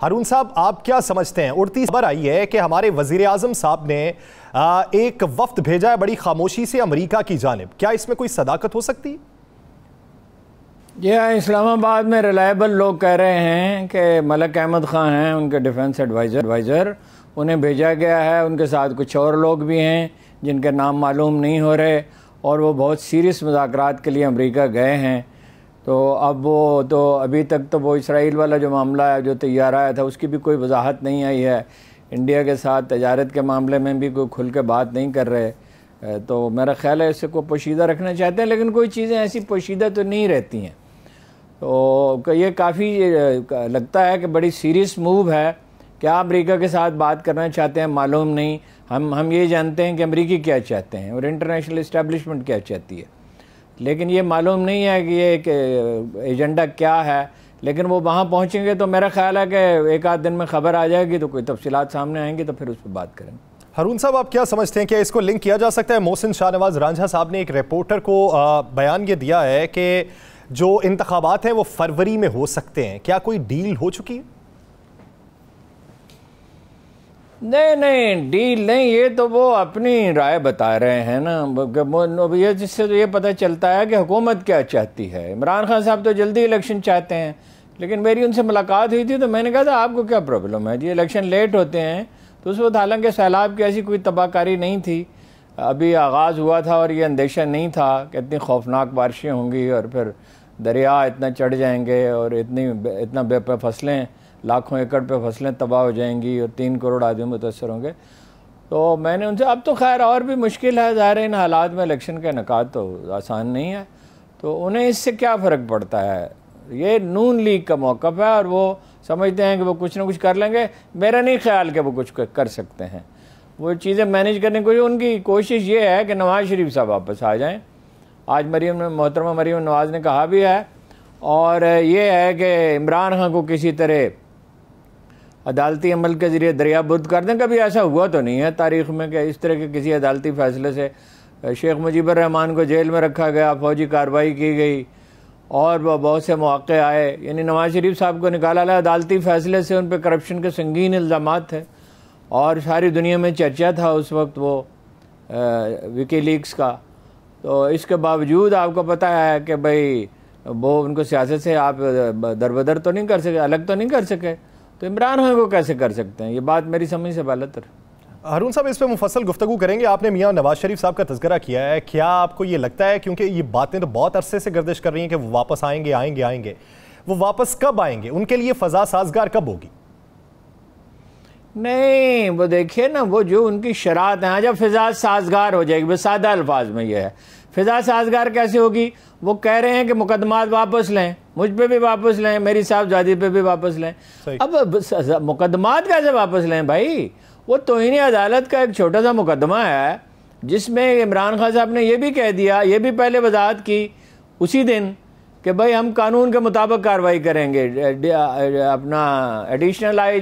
ہارون صاحب، آپ کیا سمجھتے ہیں؟ اڑتی خبر آئی ہے کہ ہمارے وزیر اعظم صاحب نے ایک وفد بھیجا ہے بڑی خاموشی سے امریکہ کی جانب، کیا اس میں کوئی صداقت ہو سکتی؟ جی ہاں، اسلام آباد میں ریلائبل لوگ کہہ رہے ہیں کہ ملک احمد خان ہیں ان کے ڈیفنس ایڈوائزر، انہیں بھیجا گیا ہے۔ ان کے ساتھ کچھ اور لوگ بھی ہیں جن کے نام معلوم نہیں ہو رہے، اور وہ بہت سیریس مذاکرات کے لیے امریکہ گئے ہیں۔ تو اب وہ تو ابھی تک تو وہ اسرائیل والا جو معاملہ ہے جو تیار آیا تھا اس کی بھی کوئی وضاحت نہیں آئی ہے۔ انڈیا کے ساتھ تجارت کے معاملے میں بھی کوئی کھل کے بات نہیں کر رہے، تو میرا خیال ہے اس کو پوشیدہ رکھنا چاہتے ہیں، لیکن کوئی چیزیں ایسی پوشیدہ تو نہیں رہتی ہیں۔ تو یہ کافی لگتا ہے کہ بڑی سیریس موو ہے۔ کیا امریکہ کے ساتھ بات کرنا چاہتے ہیں معلوم نہیں، ہم یہ جانتے ہیں کہ امریکی کیا چاہتے ہیں اور انٹرنیشنل اسٹیبلشمنٹ کیا چاہتی ہے، لیکن یہ معلوم نہیں ہے کہ یہ ایک ایجنڈا کیا ہے۔ لیکن وہ وہاں پہنچیں گے تو میرا خیال ہے کہ ایک آدھ دن میں خبر آ جائے گی، تو کوئی تفصیلات سامنے آئیں گی تو پھر اس پہ بات کریں گے۔ ہارون صاحب، آپ کیا سمجھتے ہیں کہ اس کو لنک کیا جا سکتا ہے؟ محسن شاہ نواز رانجھا صاحب نے ایک رپورٹر کو بیان یہ دیا ہے کہ جو انتخابات ہیں وہ فروری میں ہو سکتے ہیں، کیا کوئی ڈیل ہو چکی ہے؟ نہیں ڈیل نہیں، یہ تو وہ اپنی رائے بتا رہے ہیں نا۔ یہ جس سے تو یہ پتہ چلتا ہے کہ حکومت کیا چاہتی ہے۔ عمران خان صاحب تو جلدی الیکشن چاہتے ہیں، لیکن میری ان سے ملاقات ہوئی تھی تو میں نے کہا تھا آپ کو کیا پرابلم ہے جی، الیکشن لیٹ ہوتے ہیں۔ تو اس وقت حالانکہ سیلاب کی ایسی کوئی تباہ کاری نہیں تھی، ابھی آغاز ہوا تھا اور یہ اندیشہ نہیں تھا کہ اتنی خوفناک بارشیں ہوں گی اور پھر دریا اتنا چڑھ جائیں گے اور اتنا بے پہ فصلیں، لاکھوں ایکڑ پہ فصلیں تباہ ہو جائیں گی اور 3 کروڑ آدمی متاثر ہوں گے۔ تو میں نے ان سے، اب تو خیر اور بھی مشکل ہے، ظاہر ہے ان حالات میں الیکشن کا انعقاد تو آسان نہیں ہے، تو انہیں اس سے کیا فرق پڑتا ہے؟ یہ نون لیگ کا موقف ہے اور وہ سمجھتے ہیں کہ وہ کچھ نہ کچھ کر لیں گے۔ میرا نہیں خیال کہ وہ کچھ کر سکتے ہیں، وہ چیزیں مینیج کرنے کو ان کی کوشش یہ ہے کہ نواز شریف صاحب واپس آ جائیں۔ آج محترمہ مریم نواز نے کہا بھی ہے، اور یہ ہے کہ عمران خان کو کسی طرح عدالتی عمل کے ذریعے دریا بدھ کر دیں۔ کبھی ایسا ہوا تو نہیں ہے تاریخ میں کہ اس طرح کے کسی عدالتی فیصلے سے شیخ مجیب الرحمان کو جیل میں رکھا گیا، فوجی کارروائی کی گئی اور بہت سے مواقع آئے، یعنی نواز شریف صاحب کو نکالا گیا عدالتی فیصلے سے۔ ان پہ کرپشن کے سنگین الزامات تھے اور ساری دنیا میں چرچا تھا اس وقت وہ وکی لیکس کا۔ تو اس کے باوجود آپ کو پتہ ہے کہ بھئی وہ ان کو سیاست سے آپ دربدر تو نہیں کر سکے، الگ تو نہیں کر سکے، تو عمران خان کو کیسے کر سکتے ہیں؟ یہ بات میری سمجھ سے بالاتر ہے۔ ہارون صاحب، اس پہ مفصل گفتگو کریں گے۔ آپ نے میاں نواز شریف صاحب کا تذکرہ کیا ہے، کیا آپ کو یہ لگتا ہے، کیونکہ یہ باتیں تو بہت عرصے سے گردش کر رہی ہیں کہ وہ واپس آئیں گے، وہ واپس کب آئیں گے؟ ان کے لیے فضا سازگار کب ہوگی؟ نہیں، وہ دیکھیے نا، وہ جو ان کی شرائط ہیں، جب فضا سازگار ہو جائے گی، بس سادہ الفاظ میں یہ ہے، فضا سازگار کیسے ہوگی؟ وہ کہہ رہے ہیں کہ مقدمات واپس لیں، مجھ پہ بھی واپس لیں، میری صاحبزادی پہ بھی واپس لیں۔ اب مقدمات کیسے واپس لیں بھائی؟ وہ توہین عدالت کا ایک چھوٹا سا مقدمہ ہے جس میں عمران خان صاحب نے یہ بھی کہہ دیا، یہ بھی پہلے وضاحت کی اسی دن کہ بھائی ہم قانون کے مطابق کارروائی کریں گے، اپنا ایڈیشنل آئی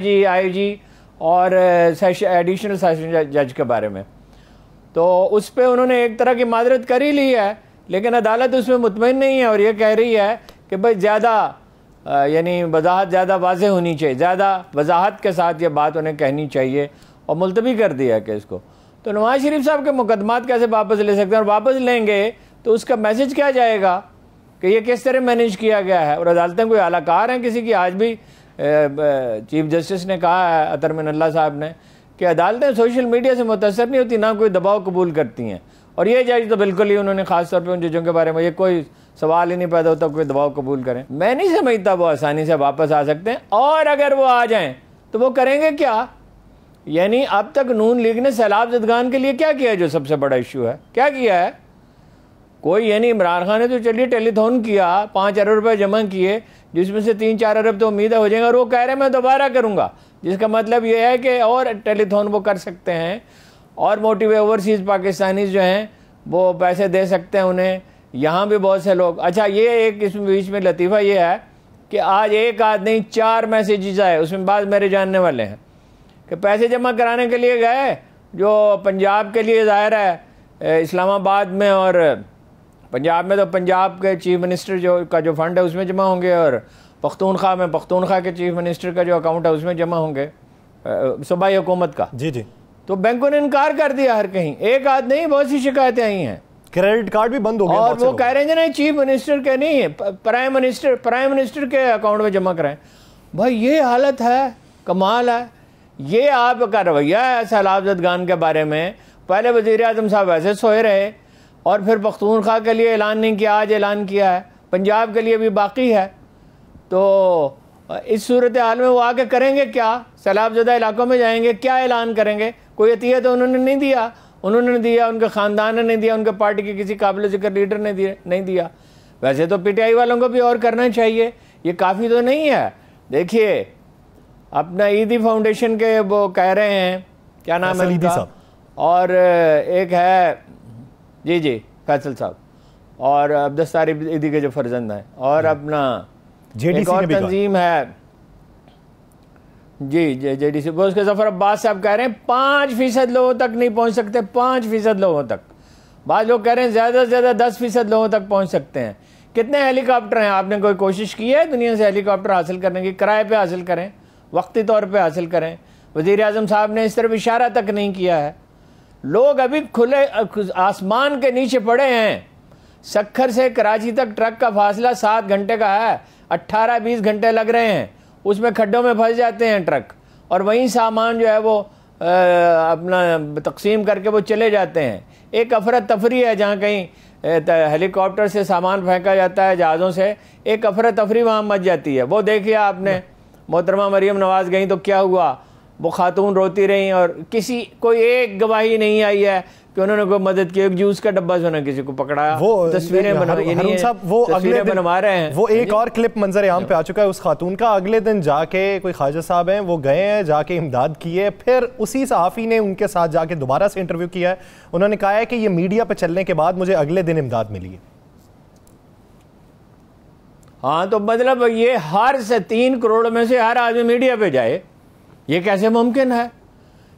جی اور ایڈیشنل سیشن جج کے بارے میں۔ تو اس پہ انہوں نے ایک طرح کی معذرت کر ہی لی ہے، لیکن عدالت اس میں مطمئن نہیں ہے اور یہ کہہ رہی ہے کہ بھئی زیادہ یعنی وضاحت زیادہ واضح ہونی چاہیے، زیادہ وضاحت کے ساتھ یہ بات انہیں کہنی چاہیے، اور ملتوی کر دیا ہے کیس کو۔ تو نواز شریف صاحب کے مقدمات کیسے واپس لے سکتے ہیں؟ اور واپس لیں گے تو اس کا میسج کیا جائے گا کہ یہ کس طرح مینیج کیا گیا ہے؟ اور عدالتیں کوئی اعلیٰ کار ہیں کسی کی؟ آج بھی چیف جسٹس نے کہا ہے، اطہر من اللہ صاحب نے، کہ عدالتیں سوشل میڈیا سے متاثر نہیں ہوتی، نہ کوئی دباؤ قبول کرتی ہیں، اور یہ جج تو بالکل ہی انہوں نے خاص طور پہ ان ججوں کے بارے میں یہ کوئی سوال ہی نہیں پیدا ہوتا کوئی دباؤ قبول کریں۔ میں نہیں سمجھتا وہ آسانی سے واپس آ سکتے ہیں، اور اگر وہ آ جائیں تو وہ کریں گے کیا؟ یعنی اب تک نون لیگ نے سیلاب زدگان کے لیے کیا کیا ہے؟ جو سب سے بڑا ایشو ہے کیا کیا ہے؟ کوئی، یعنی عمران خان نے تو چلیے ٹیلی تھون کیا، 5 ارب روپے جمع کیے، جس میں سے 3-4 ارب تو امید ہو جائیں گا، اور وہ کہہ رہے ہیں میں دوبارہ کروں گا، جس کا مطلب یہ ہے کہ اور ٹیلی تھون وہ کر سکتے ہیں، اور موٹیو اوورسیز پاکستانیز جو ہیں وہ پیسے دے سکتے ہیں انہیں۔ یہاں بھی بہت سے لوگ، اچھا یہ ایک اس بیچ میں لطیفہ یہ ہے کہ آج ایک آدمی 4 میسیجز آئے، اس میں بعض میرے جاننے والے ہیں، کہ پیسے جمع کرانے کے لیے گئے جو پنجاب کے لیے ظاہر ہے اسلام آباد میں، اور پنجاب میں تو پنجاب کے چیف منسٹر جو فنڈ ہے اس میں جمع ہوں گے، اور پختونخوا میں پختونخوا کے چیف منسٹر کا جو اکاؤنٹ ہے اس میں جمع ہوں گے صوبائی حکومت کا. جی جی. تو بینکوں نے انکار کر دیا ہر کہیں, ایک آدھ نہیں, بہت سی شکایتیں آئی ہیں. کریڈٹ کارڈ بھی بند ہو گیا, اور وہ کہہ رہے ہیں نہیں چیف منسٹر کے نہیں, پرائم منسٹر کے اکاؤنٹ میں جمع کرائیں. بھائی یہ حالت ہے, کمال ہے. یہ آپ کا رویہ ہے سیلاب زدگان کے بارے میں. پہلے وزیر اعظم صاحب ایسے سوئے رہے اور پھر پختونخوا کے لیے اعلان نہیں کیا, آج اعلان کیا ہے. پنجاب کے لیے بھی باقی ہے. تو اس صورتحال میں وہ آگے کریں گے کیا؟ سیلاب زدہ علاقوں میں جائیں گے, کیا اعلان کریں گے؟ کوئی عطیہ تو انہوں نے نہیں دیا. انہوں نے دیا, ان کے خاندان نے نہیں دیا, ان کے پارٹی کے کسی قابل ذکر لیڈر نے نہیں دیا. ویسے تو پی ٹی آئی والوں کو بھی اور کرنا چاہیے, یہ کافی تو نہیں ہے. دیکھیے اپنا عیدی فاؤنڈیشن کے وہ کہہ رہے ہیں, کیا نام ہے ان کا, اور ایک ہے جی فیصل صاحب, اور عبدالستار عیدی کے جو فرزند ہیں, اور اپنا ایک اور تنظیم ہے جی جے ڈی سی, وہ اس کے ظفر عباس صاحب کہہ رہے ہیں 5% لوگوں تک نہیں پہنچ سکتے, 5% لوگوں تک. بعض لوگ کہہ رہے ہیں زیادہ سے زیادہ 10% لوگوں تک پہنچ سکتے ہیں. کتنے ہیلی کاپٹر ہیں؟ آپ نے کوئی کوشش کی ہے دنیا سے ہیلی کاپٹر حاصل کرنے کی؟ کرائے پہ حاصل کریں, وقتی طور پہ حاصل کریں. وزیر اعظم صاحب نے اس طرف اشارہ تک نہیں کیا ہے. لوگ ابھی کھلے آسمان کے نیچے پڑے ہیں. سکھر سے کراچی تک ٹرک کا فاصلہ 7 گھنٹے کا ہے, 18-20 گھنٹے لگ رہے ہیں. اس میں کھڈوں میں پھنس جاتے ہیں ٹرک, اور وہیں سامان جو ہے وہ اپنا تقسیم کر کے وہ چلے جاتے ہیں. ایک افراتفری ہے جہاں کہیں ہیلی کاپٹر سے سامان پھینکا جاتا ہے, جہازوں سے, ایک افراتفری وہاں مچ جاتی ہے. وہ دیکھیے آپ نے, محترمہ مریم نواز گئیں تو کیا ہوا, وہ خاتون روتی رہیں اور کوئی ایک گواہی نہیں آئی ہے کہ انہوں نے کوئی مدد کی. ایک جوس کا ڈبہ جو نہ کسی کو پکڑایا, وہ تصویریں بنوا رہے ہیں. وہ ایک اور کلپ منظر عام پہ آ چکا ہے اس خاتون کا. اگلے دن جا کے کوئی خواجہ صاحب ہیں, وہ گئے ہیں, جا کے امداد کی ہے. پھر اسی صحافی نے ان کے ساتھ جا کے دوبارہ سے انٹرویو کیا ہے. انہوں نے کہا ہے کہ یہ میڈیا پہ چلنے کے بعد مجھے اگلے دن امداد ملی ہے. ہاں تو مطلب یہ ہر سے 3 کروڑ میں سے ہر آدمی میڈیا پہ جائے, یہ کیسے ممکن ہے؟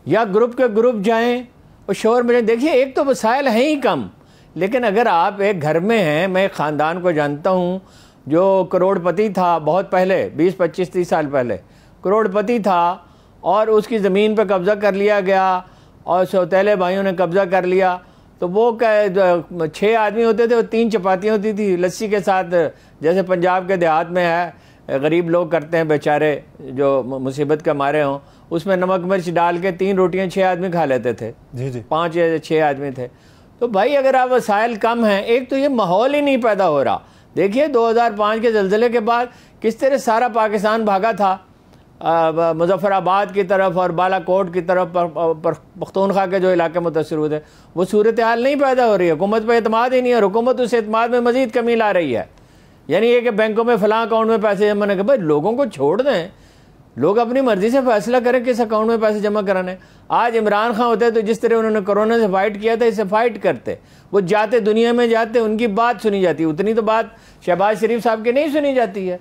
یا گروپ کے گروپ جائیں اور شور میں. دیکھیے ایک تو وسائل ہیں ہی کم, لیکن اگر آپ ایک گھر میں ہیں, میں ایک خاندان کو جانتا ہوں جو کروڑ پتی تھا بہت پہلے, 20-25-30 سال پہلے کروڑ پتی تھا, اور اس کی زمین پہ قبضہ کر لیا گیا اور سوتیلے بھائیوں نے قبضہ کر لیا. تو وہ 6 آدمی ہوتے تھے, 3 چپاتیاں ہوتی تھی لسی کے ساتھ, جیسے پنجاب کے دیہات میں ہے, غریب لوگ کرتے ہیں بیچارے جو مصیبت کے مارے ہوں. اس میں نمک مرچ ڈال کے 3 روٹیاں 6 آدمی کھا لیتے تھے. جی 5 یا 6 آدمی تھے. تو بھائی اگر آپ وسائل کم ہیں, ایک تو یہ ماحول ہی نہیں پیدا ہو رہا. دیکھیے 2005 کے زلزلے کے بعد کس طرح سارا پاکستان بھاگا تھا مظفر آباد کی طرف اور بالا کوٹ کی طرف, پختونخوا کے جو علاقے متاثر ہوئے تھے. وہ صورتحال نہیں پیدا ہو رہی ہے, حکومت پہ اعتماد ہی نہیں ہے. حکومت اس اعتماد میں مزید کمی لا رہی ہے. یعنی یہ کہ بینکوں میں فلاں اکاؤنٹ میں پیسے جمع نے کہ بھائی لوگوں کو چھوڑ دیں, لوگ اپنی مرضی سے فیصلہ کریں کس اکاؤنٹ میں پیسے جمع کرانے. آج عمران خان ہوتے تو جس طرح انہوں نے کرونا سے فائٹ کیا تھا, اس سے فائٹ کرتے. وہ جاتے دنیا میں جاتے, ان کی بات سنی جاتی. اتنی تو بات شہباز شریف صاحب کی نہیں سنی جاتی ہے.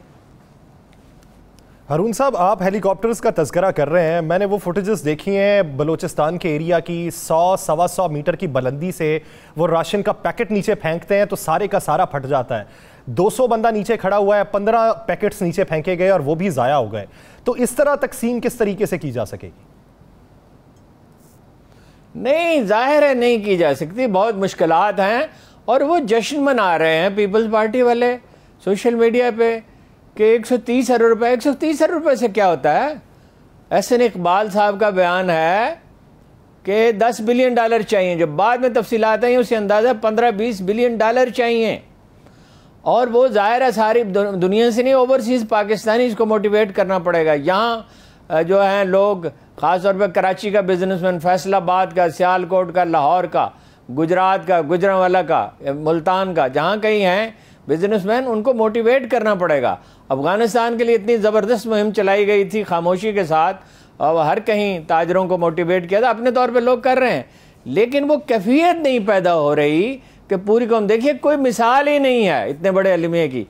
ہارون صاحب, آپ ہیلی کاپٹرز کا تذکرہ کر رہے ہیں. میں نے وہ فوٹیجز دیکھی ہیں بلوچستان کے ایریا کی, 100-125 میٹر کی بلندی سے وہ راشن کا پیکٹ نیچے پھینکتے ہیں تو سارے کا سارا پھٹ جاتا ہے. 200 بندہ نیچے کھڑا ہوا ہے, 15 پیکٹس نیچے پھینکے گئے اور وہ بھی ضائع ہو گئے. تو اس طرح تقسیم کس طریقے سے کی جا سکے گی؟ نہیں, ظاہر ہے نہیں کی جا سکتی, بہت مشکلات ہیں. اور وہ جشن منا رہے ہیں پیپلز پارٹی والے سوشل میڈیا پہ کہ 130 ارب روپے. 130 ارب روپے سے کیا ہوتا ہے؟ احسن اقبال صاحب کا بیان ہے کہ $10 بلین چاہیے. جو بعد میں تفصیلات ہیں اسے اندازہ $15-20 بلین چاہیے. اور وہ ظاہر ہے ساری دنیا سے نہیں, اوورسیز پاکستانی اس کو موٹیویٹ کرنا پڑے گا. یہاں جو ہیں لوگ, خاص طور پہ کراچی کا بزنس مین, فیصل آباد کا, سیالکوٹ کا, لاہور کا, گجرات کا, گجرانوالہ کا, ملتان کا, جہاں کہیں ہیں بزنس مین, ان کو موٹیویٹ کرنا پڑے گا. افغانستان کے لیے اتنی زبردست مہم چلائی گئی تھی خاموشی کے ساتھ, اور ہر کہیں تاجروں کو موٹیویٹ کیا تھا. اپنے طور پہ لوگ کر رہے ہیں, لیکن وہ کیفیت نہیں پیدا ہو رہی کہ پوری قوم. دیکھیے کوئی مثال ہی نہیں ہے اتنے بڑے المیے کی.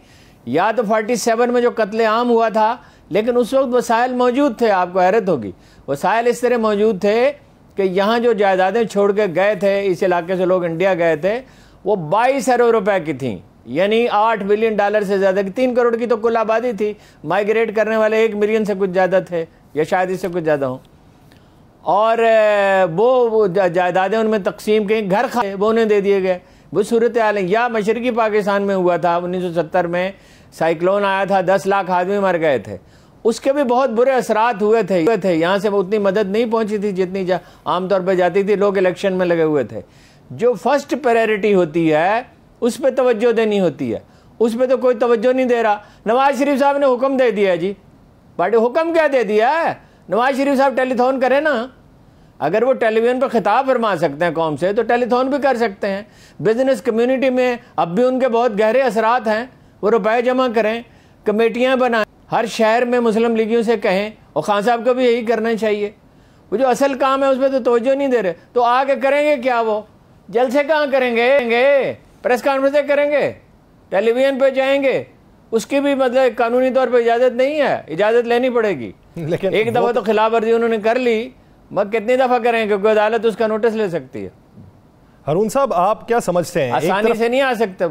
یا تو 47 میں جو قتل عام ہوا تھا, لیکن اس وقت وسائل موجود تھے. آپ کو حیرت ہوگی, وسائل اس طرح موجود تھے کہ یہاں جو جائیدادیں چھوڑ کے گئے تھے اس علاقے سے, لوگ انڈیا گئے تھے, وہ 22 ارب روپے کی تھیں. یعنی $8 بلین سے زیادہ کی 3 کروڑ کی تو کل آبادی تھی، مائیگریٹ کرنے والے 1 ملین سے کچھ زیادہ تھے یا شاید اس سے کچھ زیادہ ہوں، اور وہ جائیدادیں ان میں تقسیم کی، گھر وہ انہیں دے دیے گئے. وہ صورتحال ہے. یا مشرقی پاکستان میں ہوا تھا 1970 میں سائیکلون آیا تھا، 10 لاکھ آدمی مر گئے تھے، اس کے بھی بہت برے اثرات ہوئے تھے. یہاں سے اتنی مدد نہیں پہنچی تھی جتنی عام طور پہ جاتی تھی، لوگ الیکشن میں لگے ہوئے تھے. جو فرسٹ پریورٹی ہوتی ہے اس پہ توجہ دینی ہوتی ہے، اس پہ تو کوئی توجہ نہیں دے رہا. نواز شریف صاحب نے حکم دے دیا ہے جی، پارٹی حکم کیا دے دیا ہے؟ نواز شریف صاحب ٹیلی تھون کریں نا. اگر وہ ٹیلی ویژن پہ خطاب فرما سکتے ہیں قوم سے تو ٹیلی تھون بھی کر سکتے ہیں. بزنس کمیونٹی میں اب بھی ان کے بہت گہرے اثرات ہیں، وہ روپے جمع کریں، کمیٹیاں بنائیں، ہر شہر میں مسلم لیگیوں سے کہیں، اور خان صاحب کو بھی یہی کرنا چاہیے. وہ جو اصل کام ہے اس پہ تو توجہ نہیں دے رہے، تو آگے کریں گے کیا؟ وہ جلسے کہاں کریں گے؟ پریس کانفرنسیں کریں گے، ٹیلی ویژن پہ جائیں گے، اس کی بھی مطلب قانونی طور پہ اجازت نہیں ہے، اجازت لینی پڑے گی. لیکن ایک دفعہ تو خلاف ورزی انہوں نے کر لی، مگر کتنی دفعہ کریں کیونکہ عدالت اس کا نوٹس لے سکتی ہے. ہارون صاحب آپ کیا سمجھتے ہیں؟ آسانی سے نہیں آ سکتے وہ.